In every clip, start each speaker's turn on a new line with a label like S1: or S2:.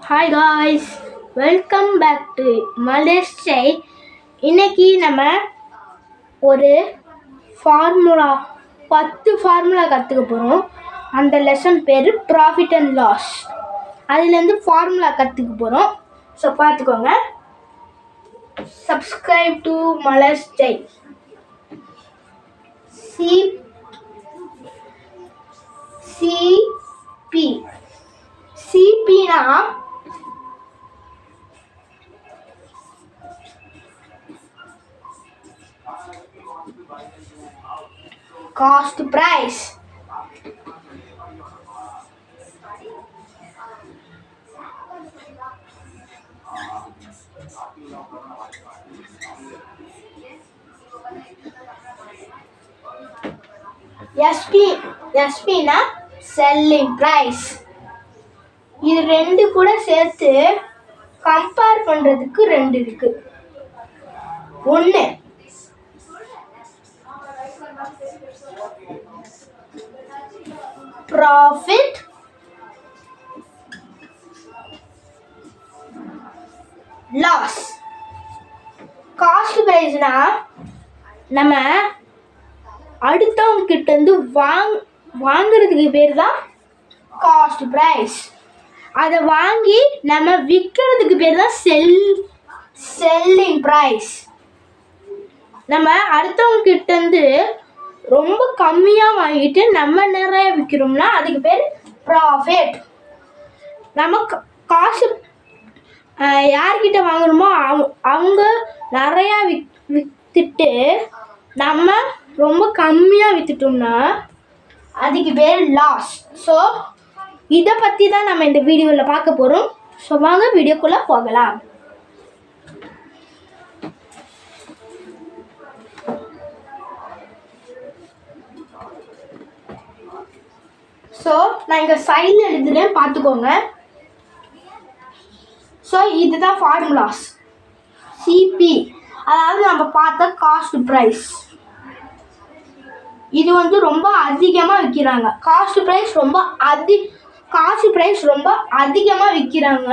S1: Hi guys, welcome back to Malesh style. இன்னைக்கு நம்ம ஒரு ஃபார்முலா 10 ஃபார்முலா கற்றுக்க போகிறோம். அந்த லெசன் பேர் ப்ராஃபிட் அண்ட் லாஸ். அதுலேருந்து ஃபார்முலா கற்றுக்க போகிறோம். ஸோ பார்த்துக்கோங்க. Subscribe to Malesh style. சிபினா cost price. SP na selling price. இது ரெண்டு கூட சேர்த்து கம்பேர் பண்றதுக்கு ரெண்டு இருக்கு. ஒன்று ப்ராஃபிட், லாஸ். காஸ்ட் பிரைஸ்னா நம்ம அடுத்தவங்க கிட்ட இருந்து வாங்குறதுக்கு பேர் தான் காஸ்ட் பிரைஸ். அதை வாங்கி நம்ம விற்கிறதுக்கு பேர் தான் செல்லிங் ப்ரைஸ். நம்ம அடுத்தவங்க கிட்ட இருந்து ரொம்ப கம்மியாக வாங்கிட்டு நம்ம நிறைய விற்கிறோம்னா அதுக்கு பேர் ப்ராஃபிட். நம்ம காசு யார்கிட்ட வாங்குறோமோ அவங்க நிறையா விற்றுட்டு நம்ம ரொம்ப கம்மியாக விற்றுட்டோம்னா அதுக்கு பேர் லாஸ். ஸோ இதை பற்றி தான் நம்ம இந்த வீடியோவில் பார்க்க போகிறோம். ஸோ வாங்க வீடியோக்குள்ளே போகலாம். ஸோ நான் இங்கே சைடில் எழுதுறேன், பார்த்துக்கோங்க. ஸோ இதுதான் ஃபார்முலாஸ். சிபி அதாவது நம்ம பார்த்த காஸ்ட் ப்ரைஸ். இது வந்து ரொம்ப அதிகமாக விற்கிறாங்க. காஸ்ட் ப்ரைஸ் ரொம்ப அதிகமாக விற்கிறாங்க.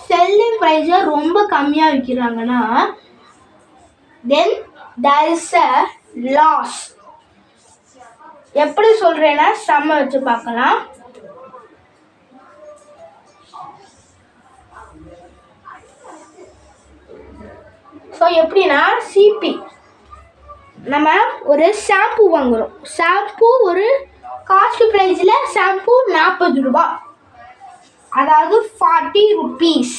S1: செல்லிங் ப்ரைஸை ரொம்ப கம்மியாக விற்கிறாங்கன்னா தென் தேர் இஸ் அ லாஸ். எப்படி சொல்கிறேன்னா சம்ம வச்சு பார்க்கலாம். ஸோ எப்படின்னா சிபி நம்ம ஒரு ஷாம்பு வாங்குகிறோம். ஷாம்பு ஒரு காஸ்ட் ப்ரைஸில் ஷாம்பு 40 ரூபா, அதாவது 40 rupees.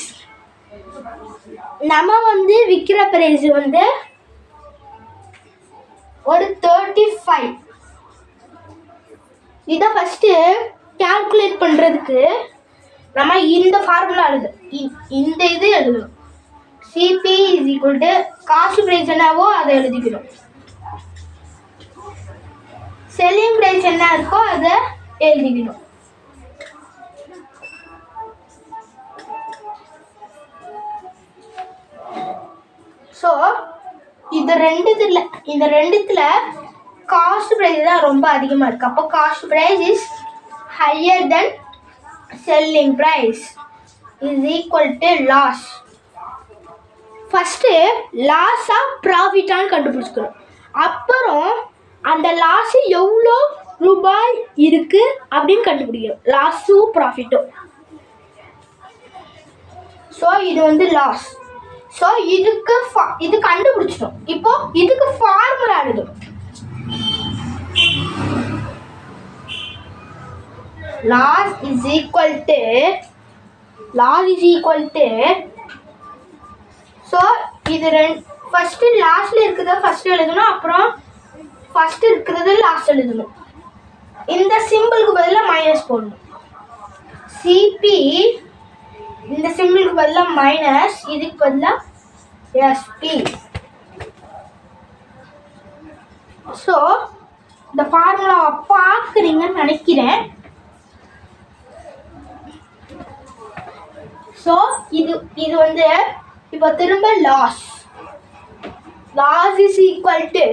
S1: நம்ம வந்து விற்கிற ப்ரைஸ் வந்து ஒரு 35. இதை ஃபஸ்ட்டு கால்குலேட் பண்ணுறதுக்கு நம்ம இந்த ஃபார்முலா இந்த இது எழுதணும். CP is equal to cost price என்னவோ அதை எழுதிக்கணும். செல்லிங் ப்ரைஸ் என்ன இருக்கோ அதை எழுதிக்கணும். ஸோ இந்த ரெண்டுத்துல காஸ்ட் ப்ரைஸ் தான் ரொம்ப அதிகமாக இருக்குது. அப்போ cost price is higher then selling price is equal to loss. First லாஸாக ப்ராஃபிட்டான்னு கண்டுபிடிச்சிக்கணும். அப்புறம் அந்த லாஸு எவ்வளோ ரூபாய் இருக்குது அப்படின்னு கண்டுபிடிக்கணும். லாஸும் ப்ராஃபிட்டும். ஸோ இது வந்து லாஸ். ஸோ இது கண்டுபிடிச்சிட்டோம். இப்போ இதுக்கு ஃபார்முலா எழுதும். Loss is equal to so இது ஃபஸ்ட்டு லாஸ்ட்டில் இருக்கிறத ஃபஸ்ட்டு எழுதணும், அப்புறம் ஃபஸ்ட்டு இருக்கிறது லாஸ்ட் எழுதணும். இந்த சிம்பிளுக்கு பதிலாக மைனஸ் போடணும். சிபி இந்த சிம்பிளுக்கு பதிலாக மைனஸ், இதுக்கு பதிலாக எஸ்பி. ஸோ இந்த ஃபார்முலாவை பார்க்குறீங்கன்னு நினைக்கிறேன். ஸோ இது வந்து இப்போ திரும்ப loss is equal to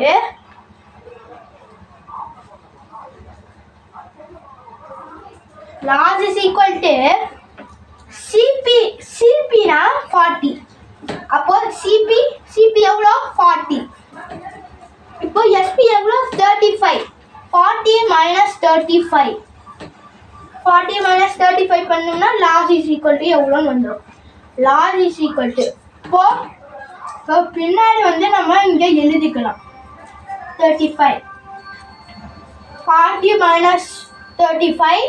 S1: loss is equal to CP 40. அப்போ சிபி எவ்வளோ 40. இப்போ எஸ்பி எவ்வளோ 35. 40 மைனஸ் 35. 40 மைனஸ் 35 பண்ணோம்னா லாஸ் இஸ் ஈக்குவல் டு எவ்வளோன்னு வந்துடும். லாஸ் இஸ் ஈக்குவல் டு இப்போ பின்னாடி வந்து நம்ம இங்கே எழுதிக்கலாம் 35. 40 மைனஸ் 35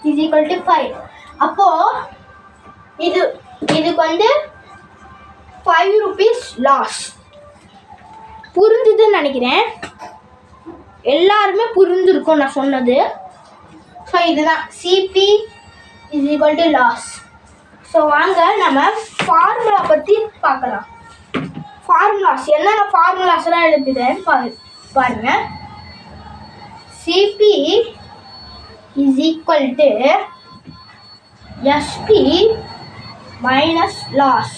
S1: இஸ் ஈக்குவல் டு 5. அப்போ இதுக்கு வந்து 5 rupees லாஸ். புரிஞ்சுதுன்னு நினைக்கிறேன். எல்லாருமே புரிஞ்சிருக்கும் நான் சொன்னது. ஸோ இதுதான் CP is equal to loss. So வாங்க நம்ம ஃபார்முலா பற்றி பார்க்கலாம். ஃபார்முலாஸ் என்னென்ன ஃபார்முலாஸ்லாம் எழுதுதுன்னு பாருங்க. CP is equal to SP minus loss.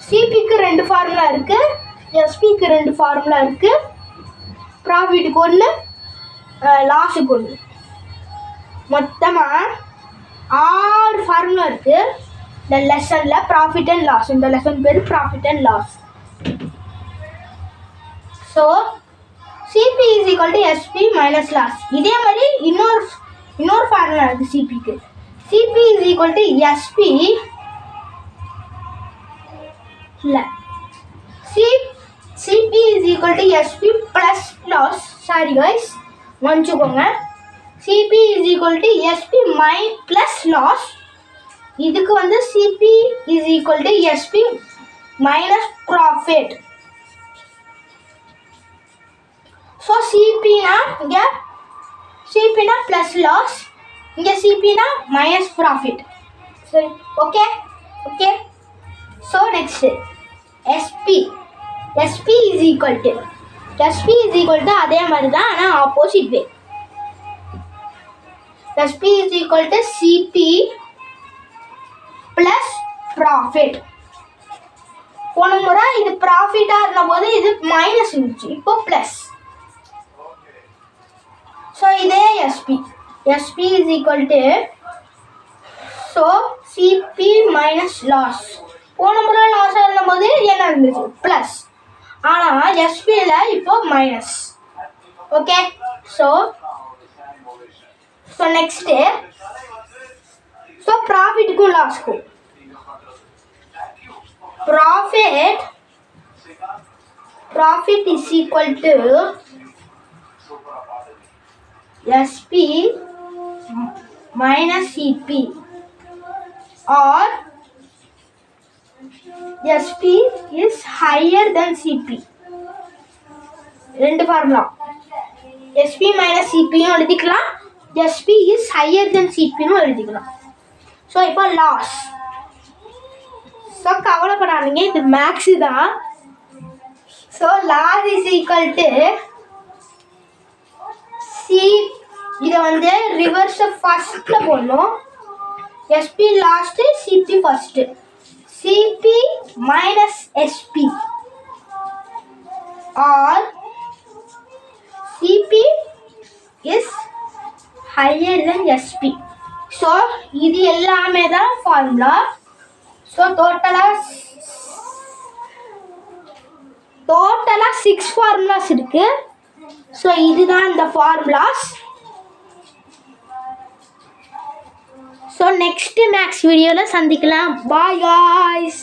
S1: சிபிக்கு 2 ஃபார்முலா இருக்கு, எஸ்பிக்கு 2 ஃபார்முலா இருக்கு. ப்ராஃபிட்டுக்கு 1, லாஸுக்கு 1. மொத்தமாக 6 ஃபார்முலா இருக்கு இந்த லெசனில். ப்ராஃபிட் அண்ட் லாஸ், இந்த லெசன் பேர் profit and loss. So CP is equal to SP minus loss. இதே மாதிரி இன்னொரு ஃபார்முலா இருக்குது சிபிக்கு. CP is equal to SP இல்லை CP is equal to SP plus loss. Sorry guys, மன்னிச்சுக்கோங்க. CP is equal to SP plus loss. இதுக்கு வந்து CP is equal to SP minus profit. So சிபினா இங்கே சிபினா ப்ளஸ் லாஸ், இங்கே சிபினா minus profit. சரி, okay. So next SP is equal to அதே மாதிரி தான், ஆனால் opposite way. SP is equal to CP plus profit. போன முறை இது ப்ராஃபிட்டாக இருந்தபோது இது மைனஸ் இருந்துச்சு, இப்போ ப்ளஸ். ஸோ இதே SP is equal to CP minus loss. போன முறை லாஸாக இருந்தபோது என்ன இருந்துச்சு ப்ளஸ், ஆனால் எஸ்பியில் இப்போ மைனஸ். ஓகே. ஸோ நெக்ஸ்ட்டு ப்ராஃபிட்டுக்கும் லாஸ்க்கும். Profit is equal to SP minus CP or SP is higher than CP. 2 formula. SP minus CP யும் எழுதிக்கலாம், SP is higher than CP யும் எழுதிக்கலாம். ஸோ இப்போ லாஸ். ஸோ கவலைப்படாதீங்க, இது மேக்ஸு தான். So loss is equal to இதை வந்து ரிவர்ஸை ஃபஸ்ட்டில் போடணும். SP last, CP first. CP minus SP or CP is higher than SP. So இது எல்லாமே தான் ஃபார்முலா. ஸோ டோட்டலாக 6 ஃபார்முலாஸ் இருக்குது. ஸோ இதுதான் இந்த ஃபார்முலாஸ். ஸோ நெக்ஸ்ட் மேக்ஸ் வீடியோவில் சந்திக்கலாம். Bye guys.